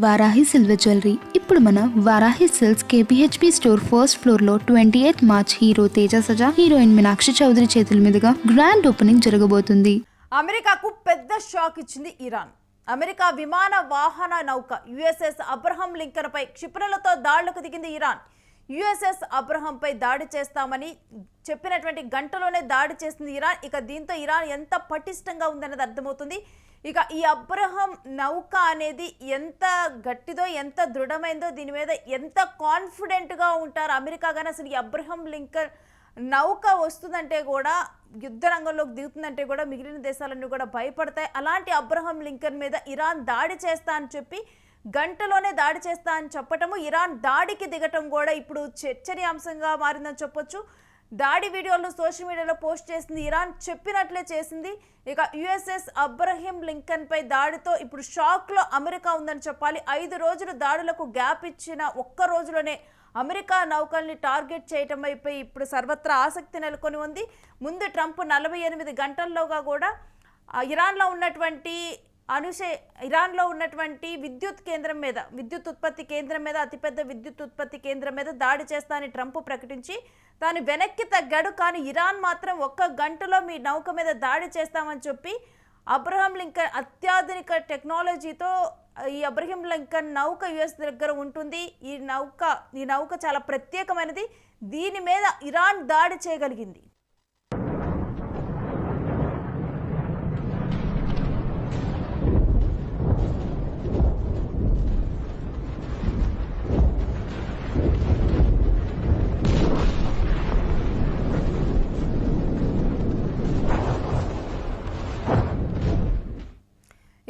Varahi silver jewellery ఇప్పుడు మన Varahi silks KPHB store first floor లో 28 March hero Teja Sajja heroine Meenakshi Chaudhary చేతుల మీదుగా గ్రాండ్ ఓపెనింగ్ జరగబోతుంది. అమెరికాకు పెద్ద షాక్ ఇచ్చింది ఇరాన్. అమెరికా విమాన వాహన నౌక యుఎస్ఎస్ అబ్రహం లింకన్ పై క్షిపణులతో దాడులకు దిగింది ఇరాన్. యుఎస్ఎస్ అబ్రహం పై దాడి చేస్తామని చెప్పినటువంటి గంటలోనే దాడి చేసింది ఇరాన్. ఇక దీంతో ఇరాన్ ఎంత పటిష్టంగా ఉందనేది అర్థమవుతుంది. ఇక ఈ అబ్రహం నౌక అనేది ఎంత గట్టిదో ఎంత దృఢమైందో దీని మీద ఎంత కాన్ఫిడెంట్గా ఉంటారు అమెరికా. కానీ అసలు ఈ అబ్రహం లింకన్ నౌక వస్తుందంటే కూడా యుద్ధ రంగంలోకి దిగుతుందంటే కూడా మిగిలిన దేశాలన్నీ కూడా భయపడతాయి. అలాంటి అబ్రహం లింకన్ మీద ఇరాన్ దాడి చేస్తా అని చెప్పి గంటలోనే దాడి చేస్తా అని చెప్పటము, ఇరాన్ దాడికి దిగటం కూడా ఇప్పుడు చర్చనీయాంశంగా మారిందని చెప్పొచ్చు. దాడి వీడియోలు సోషల్ మీడియాలో పోస్ట్ చేసింది ఇరాన్, చెప్పినట్లే చేసింది. ఇక యుఎస్ఎస్ అబ్రహం లింకన్ పై దాడితో ఇప్పుడు షాక్లో అమెరికా ఉందని చెప్పాలి. 5 రోజులు దాడులకు గ్యాప్ ఇచ్చిన ఒక్క రోజులోనే అమెరికా నౌకల్ని టార్గెట్ చేయటం వైపు ఇప్పుడు సర్వత్రా ఆసక్తి నెలకొని ఉంది. ముందు ట్రంప్ 48 గంటల్లోగా కూడా ఇరాన్లో ఉన్నటువంటి విద్యుత్ ఉత్పత్తి కేంద్రం మీద అతిపెద్ద విద్యుత్ ఉత్పత్తి కేంద్రం మీద దాడి చేస్తానని ట్రంప్ ప్రకటించి తాను వెనక్కి తగ్గాడు. కానీ ఇరాన్ మాత్రం 1 గంటలో మీ నౌక మీద దాడి చేస్తామని చెప్పి అబ్రహం లింకన్ అత్యాధునిక టెక్నాలజీతో ఈ అబ్రహం లింకన్ నౌక యుఎస్ దగ్గర ఉంటుంది. ఈ నౌక చాలా ప్రత్యేకమైనది. దీని మీద ఇరాన్ దాడి చేయగలిగింది.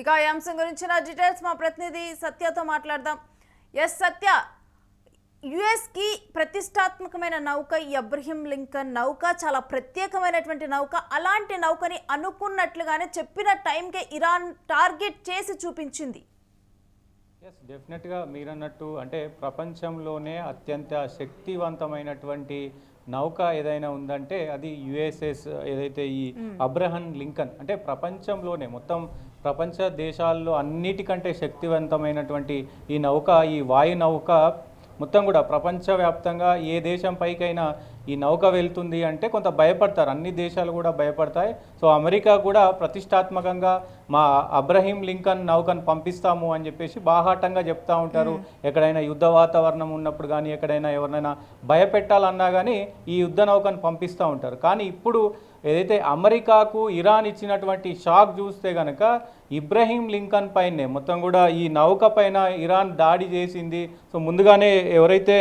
ఇక ఈ అంశం గురించిన డీటెయిల్స్ మా ప్రతినిధి సత్యతో మాట్లాడదాం. సత్య, యుఎస్కి ప్రతిష్టాత్మకమైన నౌక ఈ అబ్రహం లింకన్ నౌక, చాలా ప్రత్యేకమైనటువంటి నౌక. అలాంటి నౌకని అనుకున్నట్లుగానే చెప్పిన టైంకే ఇరాన్ టార్గెట్ చేసి చూపించింది. డెఫినెట్గా మీరన్నట్టు అంటే ప్రపంచంలోనే అత్యంత శక్తివంతమైనటువంటి నౌక ఏదైనా ఉందంటే అది యుఎస్ఎస్ ఏదైతే ఈ అబ్రహం లింకన్. అంటే ప్రపంచంలోనే మొత్తం ప్రపంచ దేశాల్లో అన్నిటికంటే శక్తివంతమైనటువంటి ఈ నౌక, ఈ వాయు నౌక మొత్తం కూడా ప్రపంచవ్యాప్తంగా ఏ దేశం పైకైనా ఈ నౌక వెళ్తుంది అంటే కొంత భయపడతారు, అన్ని దేశాలు కూడా భయపడతాయి. సో అమెరికా కూడా ప్రతిష్టాత్మకంగా మా అబ్రహం లింకన్ నౌకను పంపిస్తాము అని చెప్పేసి బాహాటంగా చెప్తూ ఉంటారు. ఎక్కడైనా యుద్ధ వాతావరణం ఉన్నప్పుడు కానీ ఎక్కడైనా ఎవరినైనా భయపెట్టాలన్నా కానీ ఈ యుద్ధ నౌకను పంపిస్తూ ఉంటారు. కానీ ఇప్పుడు ఏదైతే అమెరికాకు ఇరాన్ ఇచ్చినటువంటి షాక్ చూస్తే కనుక ఇబ్రహీం లింకన్ పైనే మొత్తం కూడా ఈ నౌక పైన ఇరాన్ దాడి చేసింది. సో ముందుగానే ఎవరైతే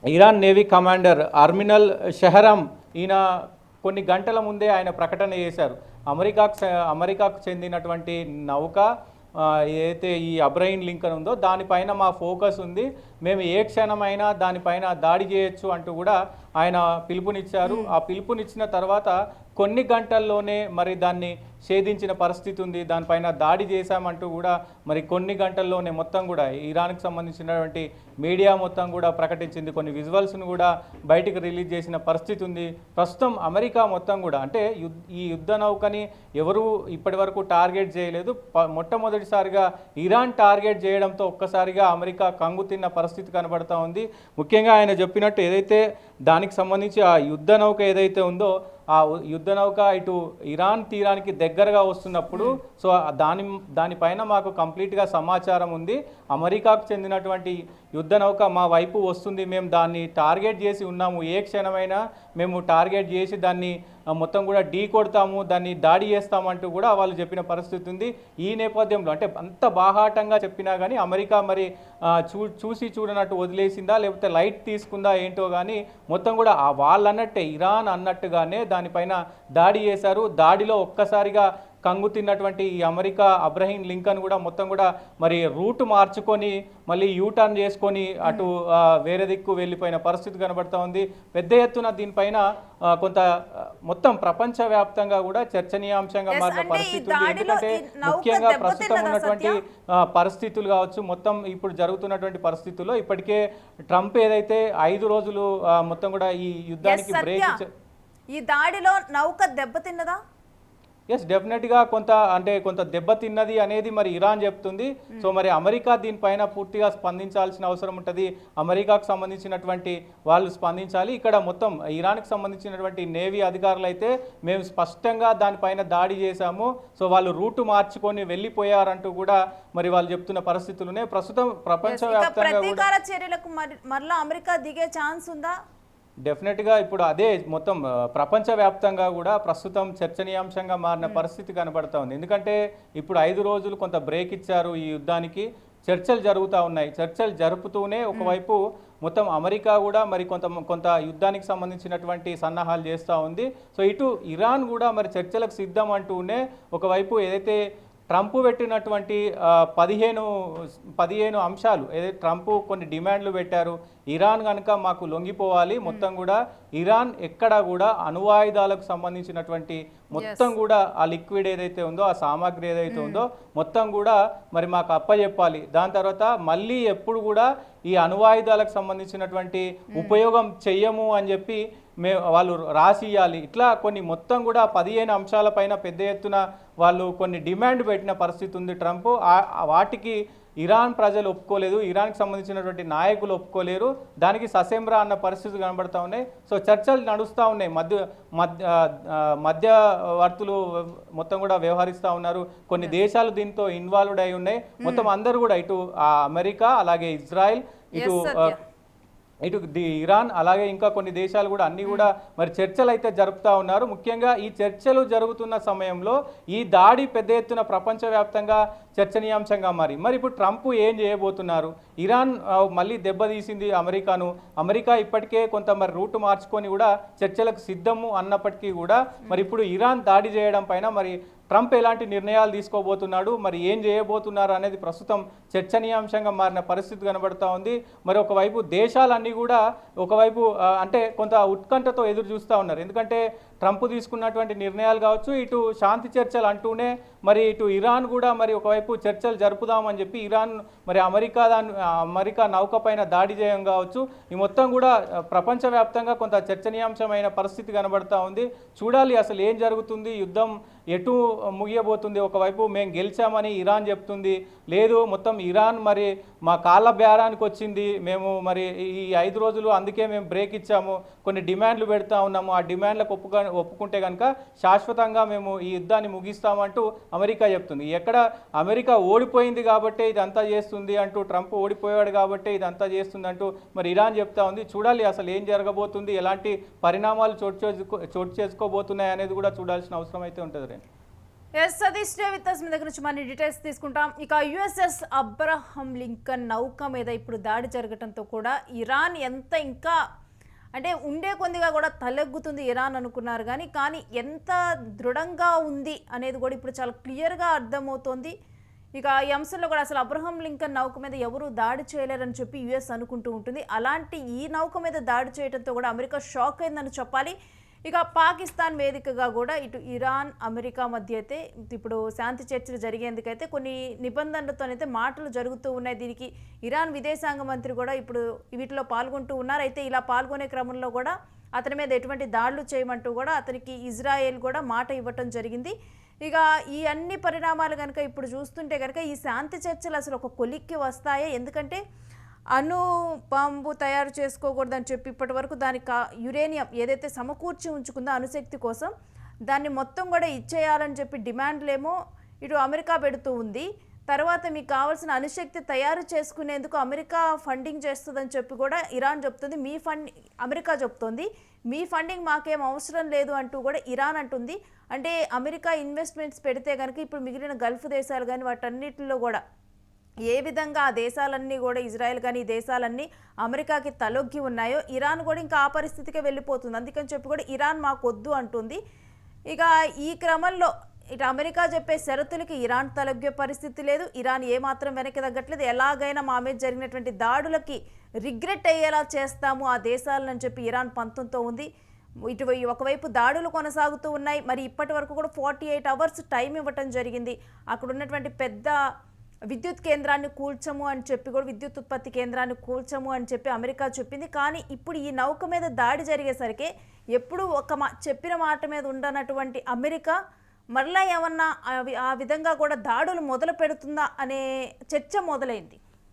ఇరాన్ నేవీ కమాండర్ అర్మినల్ షెహరం ఈయన కొన్ని గంటల ముందే ఆయన ప్రకటన చేశారు. అమెరికాకు చెందినటువంటి నౌక ఏదైతే ఈ అబ్రహం లింకన్ ఉందో దానిపైన మా ఫోకస్ ఉంది, మేము ఏ క్షణమైనా దానిపైన దాడి చేయొచ్చు అంటూ కూడా ఆయన పిలుపునిచ్చారు. ఆ పిలుపునిచ్చిన తర్వాత కొన్ని గంటల్లోనే మరి దాన్ని ఛేదించిన పరిస్థితి ఉంది. దానిపైన దాడి చేశామంటూ కూడా మరి కొన్ని గంటల్లోనే మొత్తం కూడా ఇరాన్కి సంబంధించినటువంటి మీడియా మొత్తం కూడా ప్రకటించింది. కొన్ని విజువల్స్ను కూడా బయటకు రిలీజ్ చేసిన పరిస్థితి ఉంది. ప్రస్తుతం అమెరికా మొత్తం కూడా అంటే ఈ యుద్ధ నౌకని ఎవరు ఇప్పటి వరకు టార్గెట్ చేయలేదు. మొట్టమొదటిసారిగా ఇరాన్ టార్గెట్ చేయడంతో ఒక్కసారిగా అమెరికా కంగుతిన్న పరిస్థితి కనబడతా ఉంది. ముఖ్యంగా ఆయన చెప్పినట్టు ఏదైతే దానికి సంబంధించి ఆ యుద్ధ నౌక ఏదైతే ఉందో ఆ యుద్ధ నౌక ఇటు ఇరాన్ తీరానికి దగ్గరగా వస్తున్నప్పుడు సో దానిపైన మాకు కంప్లీట్గా సమాచారం ఉంది. అమెరికాకు చెందినటువంటి యుద్ధ నౌక మా వైపు వస్తుంది, మేము దాన్ని టార్గెట్ చేసి ఉన్నాము, ఏ క్షణమైనా మేము టార్గెట్ చేసి దాన్ని మొత్తం కూడా ఢీ కొడతాము, దాన్ని దాడి చేస్తామంటూ కూడా వాళ్ళు చెప్పిన పరిస్థితి ఉంది. ఈ నేపథ్యంలో అంటే అంత బాహాటంగా చెప్పినా కానీ అమెరికా మరి చూసి చూడనట్టు వదిలేసిందా లేకపోతే లైట్ తీసుకుందా ఏంటో కానీ మొత్తం కూడా వాళ్ళన్నట్టే ఇరాన్ అన్నట్టుగానే దానిపైన దాడి చేశారు. దాడిలో ఒక్కసారిగా కంగు తిన్నటువంటి ఈ అమెరికా అబ్రహం లింకన్ కూడా మొత్తం కూడా మరి రూట్ మార్చుకొని మళ్ళీ యూటర్న్ చేసుకొని అటు వేరే దిక్కు వెళ్ళిపోయిన పరిస్థితి కనబడతా ఉంది. పెద్ద ఎత్తున దీనిపైన కొంత మొత్తం ప్రపంచవ్యాప్తంగా కూడా చర్చనీయాంశంగా మారిన పరిస్థితి ఉంది. ఎందుకంటే ముఖ్యంగా ప్రస్తుతం ఉన్నటువంటి పరిస్థితులు కావచ్చు, మొత్తం ఇప్పుడు జరుగుతున్నటువంటి పరిస్థితుల్లో ఇప్పటికే ట్రంప్ ఏదైతే 5 రోజులు మొత్తం కూడా ఈ యుద్ధానికి బ్రేక్ ఈ దాడిలో నౌక దెబ్బతిన్నదా? ఎస్ డెఫినెట్గా కొంత దెబ్బతిన్నది అనేది మరి ఇరాన్ చెప్తుంది. సో మరి అమెరికా దీనిపైన పూర్తిగా స్పందించాల్సిన అవసరం ఉంటుంది. అమెరికాకు సంబంధించినటువంటి వాళ్ళు స్పందించాలి. ఇక్కడ మొత్తం ఇరాన్కి సంబంధించినటువంటి నేవీ అధికారులు అయితే మేము స్పష్టంగా దానిపైన దాడి చేశాము, సో వాళ్ళు రూటు మార్చుకొని వెళ్ళిపోయారంటూ కూడా మరి వాళ్ళు చెప్తున్న పరిస్థితులునే ప్రస్తుతం ప్రపంచవ్యాప్తంగా ప్రతీకార చర్యలకు మరలా అమెరికా దిగే ఛాన్స్ ఉందా? డెఫినెట్గా ఇప్పుడు అదే మొత్తం ప్రపంచవ్యాప్తంగా కూడా ప్రస్తుతం చర్చనీయాంశంగా మారిన పరిస్థితి కనబడతా ఉంది. ఎందుకంటే ఇప్పుడు 5 రోజులు కొంత బ్రేక్ ఇచ్చారు ఈ యుద్ధానికి, చర్చలు జరుగుతూ ఉన్నాయి. చర్చలు జరుపుతూనే ఒకవైపు మొత్తం అమెరికా కూడా మరి కొంత యుద్ధానికి సంబంధించినటువంటి సన్నాహాలు చేస్తూ ఉంది. సో ఇటు ఇరాన్ కూడా మరి చర్చలకు సిద్ధం అంటూనే ఒకవైపు ఏదైతే ట్రంప్ పెట్టినటువంటి 15 అంశాలు, ఏదైతే ట్రంప్ కొన్ని డిమాండ్లు పెట్టారు, ఇరాన్ కనుక మాకు లొంగిపోవాలి, మొత్తం కూడా ఇరాన్ ఎక్కడ కూడా అణువాయుధాలకు సంబంధించినటువంటి మొత్తం కూడా ఆ లిక్విడ్ ఏదైతే ఉందో, ఆ సామాగ్రి ఏదైతే ఉందో మొత్తం కూడా మరి మాకు అప్పచెప్పాలి. దాని తర్వాత మళ్ళీ ఎప్పుడు కూడా ఈ అణువాయుధాలకు సంబంధించినటువంటి ఉపయోగం చెయ్యము అని చెప్పి వాళ్ళు రాసియాలి. ఇట్లా కొన్ని మొత్తం కూడా 15 అంశాలపైన పెద్ద ఎత్తున వాళ్ళు కొన్ని డిమాండ్ పెట్టిన పరిస్థితి ఉంది ట్రంప్. వాటికి ఇరాన్ ప్రజలు ఒప్పుకోలేదు, ఇరాన్కి సంబంధించినటువంటి నాయకులు ఒప్పుకోలేరు, దానికి ససేమ్రా అన్న పరిస్థితులు కనబడతా ఉన్నాయి. సో చర్చలు నడుస్తూ ఉన్నాయి, మధ్యవర్తులు మొత్తం కూడా వ్యవహరిస్తూ ఉన్నారు. కొన్ని దేశాలు దీంతో ఇన్వాల్వ్డ్ అయి ఉన్నాయి. మొత్తం అందరూ కూడా ఇటు అమెరికా, అలాగే ఇజ్రాయెల్, ఇటు ఇరాన్, అలాగే ఇంకా కొన్ని దేశాలు కూడా అన్నీ కూడా మరి చర్చలు అయితే జరుపుతూ ఉన్నారు. ముఖ్యంగా ఈ చర్చలు జరుగుతున్న సమయంలో ఈ దాడి పెద్ద ఎత్తున ప్రపంచవ్యాప్తంగా చర్చనీయాంశంగా మరి ఇప్పుడు ట్రంప్ ఏం చేయబోతున్నారు? ఇరాన్ మళ్ళీ దెబ్బతీసింది అమెరికాను, అమెరికా ఇప్పటికే కొంత మరి రూట్ మార్చుకొని కూడా చర్చలకు సిద్ధము అన్నప్పటికీ కూడా మరి ఇప్పుడు ఇరాన్ దాడి చేయడం పైన మరి ట్రంప్ ఎలాంటి నిర్ణయాలు తీసుకోబోతున్నాడు, మరి ఏం చేయబోతున్నారు అనేది ప్రస్తుతం చర్చనీయాంశంగా మారిన పరిస్థితి కనబడుతూ ఉంది. మరి ఒకవైపు దేశాలన్నీ కూడా ఒకవైపు అంటే కొంత ఉత్కంఠతో ఎదురు చూస్తూ ఉన్నారు. ఎందుకంటే ట్రంప్ తీసుకున్నటువంటి నిర్ణయాలు కావచ్చు, ఇటు శాంతి చర్చలు అంటూనే మరి ఇటు ఇరాన్ కూడా మరి ఒకవైపు చర్చలు జరుపుదామని చెప్పి ఇరాన్ మరి అమెరికా నౌక పైన దాడి చేయడం కావచ్చు, ఈ మొత్తం కూడా ప్రపంచవ్యాప్తంగా కొంత చర్చనీయాంశమైన పరిస్థితి కనబడుతూ ఉంది. చూడాలి అసలు ఏం జరుగుతుంది, యుద్ధం ఎటు ముగియబోతుంది. ఒకవైపు మేము గెలిచామని ఇరాన్ చెప్తుంది, లేదు మొత్తం ఇరాన్ మరి మా కాళ్ళ బేరానికి వచ్చింది, మేము మరి ఈ 5 రోజులు అందుకే మేము బ్రేక్ ఇచ్చాము, కొన్ని డిమాండ్లు పెడతా ఉన్నాము, ఆ డిమాండ్లకు ఒప్పుకుంటే కనుక శాశ్వతంగా మేము ఈ యుద్ధాన్ని ముగిస్తామంటూ అమెరికా చెప్తుంది. ఎక్కడ అమెరికా ఓడిపోయింది కాబట్టే ఇదంతా చేస్తుంది అంటూ, ట్రంప్ ఓడిపోయాడు కాబట్టే ఇదంతా చేస్తుంది అంటూ మరి ఇరాన్ చెప్తా ఉంది. చూడాలి అసలు ఏం జరగబోతుంది, ఎలాంటి పరిణామాలు చోటు చేసుకోబోతున్నాయి అనేది కూడా చూడాల్సిన అవసరం అయితే ఉంటుంది. సతీష్ విత్ మీ దగ్గర నుంచి మన డీటెయిల్స్ తీసుకుంటాం. ఇక యుఎస్ఎస్ అబ్రహం లింకన్ నౌక మీద ఇప్పుడు దాడి జరగడంతో కూడా ఇరాన్ ఎంత ఇంకా అంటే ఉండే కొద్దిగా కూడా తలెగ్గుతుంది ఇరాన్ అనుకున్నారు, కానీ ఎంత దృఢంగా ఉంది అనేది కూడా ఇప్పుడు చాలా క్లియర్గా అర్థమవుతోంది. ఇక ఈ అంశంలో కూడా అసలు అబ్రహం లింకన్ నౌక మీద ఎవరు దాడి చేయలేరని చెప్పి యుఎస్ అనుకుంటూ ఉంటుంది. అలాంటి ఈ నౌక మీద దాడి చేయడంతో కూడా అమెరికా షాక్ అయిందని చెప్పాలి. ఇక పాకిస్తాన్ వేదికగా కూడా ఇటు ఇరాన్ అమెరికా మధ్య అయితే ఇప్పుడు శాంతి చర్చలు జరిగేందుకైతే కొన్ని నిబంధనలతోనైతే మాటలు జరుగుతూ ఉన్నాయి. దీనికి ఇరాన్ విదేశాంగ మంత్రి కూడా ఇప్పుడు వీటిలో పాల్గొంటూ ఉన్నారు. అయితే ఇలా పాల్గొనే క్రమంలో కూడా అతని మీద ఎటువంటి దాడులు చేయమంటూ కూడా అతనికి ఇజ్రాయెల్ కూడా మాట ఇవ్వటం జరిగింది. ఇక ఈ అన్ని పరిణామాలు కనుక ఇప్పుడు చూస్తుంటే కనుక ఈ శాంతి చర్చలు అసలు ఒక కొలిక్కి వస్తాయా? ఎందుకంటే అణు బాంబు తయారు చేసుకోకూడదని చెప్పి ఇప్పటి వరకు దానికి యురేనియం ఏదైతే సమకూర్చి ఉంచుకుందో అణుశక్తి కోసం దాన్ని మొత్తం కూడా ఇచ్చేయాలని చెప్పి డిమాండ్లేమో ఇటు అమెరికా పెడుతూ ఉంది. తర్వాత మీకు కావాల్సిన అణుశక్తి తయారు చేసుకునేందుకు అమెరికా ఫండింగ్ చేస్తుందని చెప్పి కూడా ఇరాన్ చెప్తుంది. అమెరికా చెప్తోంది మీ ఫండింగ్ మాకేం అవసరం లేదు అంటూ కూడా ఇరాన్ అంటుంది. అంటే అమెరికా ఇన్వెస్ట్మెంట్స్ పెడితే కనుక ఇప్పుడు మిగిలిన గల్ఫ్ దేశాలు కానీ వాటన్నిటిలో కూడా ఏ విధంగా ఆ దేశాలన్నీ కూడా ఇజ్రాయెల్ కానీ ఈ దేశాలన్నీ అమెరికాకి తలొగ్గి ఉన్నాయో ఇరాన్ కూడా ఇంకా ఆ పరిస్థితికే వెళ్ళిపోతుంది. అందుకని చెప్పి కూడా ఇరాన్ మాకు వద్దు అంటుంది. ఇక ఈ క్రమంలో ఇటు అమెరికా చెప్పే షరతులకి ఇరాన్ తలొగ్గే పరిస్థితి లేదు. ఇరాన్ ఏమాత్రం వెనక్కి తగ్గట్లేదు. ఎలాగైనా మా మీద జరిగినటువంటి దాడులకి రిగ్రెట్ అయ్యేలా చేస్తాము ఆ దేశాలని చెప్పి ఇరాన్ పంతంతో ఉంది. ఇటు ఒకవైపు దాడులు కొనసాగుతూ ఉన్నాయి. మరి ఇప్పటి వరకు కూడా 48 అవర్స్ టైం ఇవ్వటం జరిగింది. అక్కడ ఉన్నటువంటి పెద్ద విద్యుత్ కేంద్రాన్ని కూల్చము అని చెప్పి కూడా విద్యుత్ ఉత్పత్తి కేంద్రాన్ని కూల్చము అని చెప్పి అమెరికా చెప్పింది. కానీ ఇప్పుడు ఈ నౌక మీద దాడి జరిగేసరికి ఎప్పుడు చెప్పిన మాట మీద ఉండనటువంటి అమెరికా మరలా ఏమన్నా ఆ విధంగా కూడా దాడులు మొదలు పెడుతుందా అనే చర్చ మొదలైంది.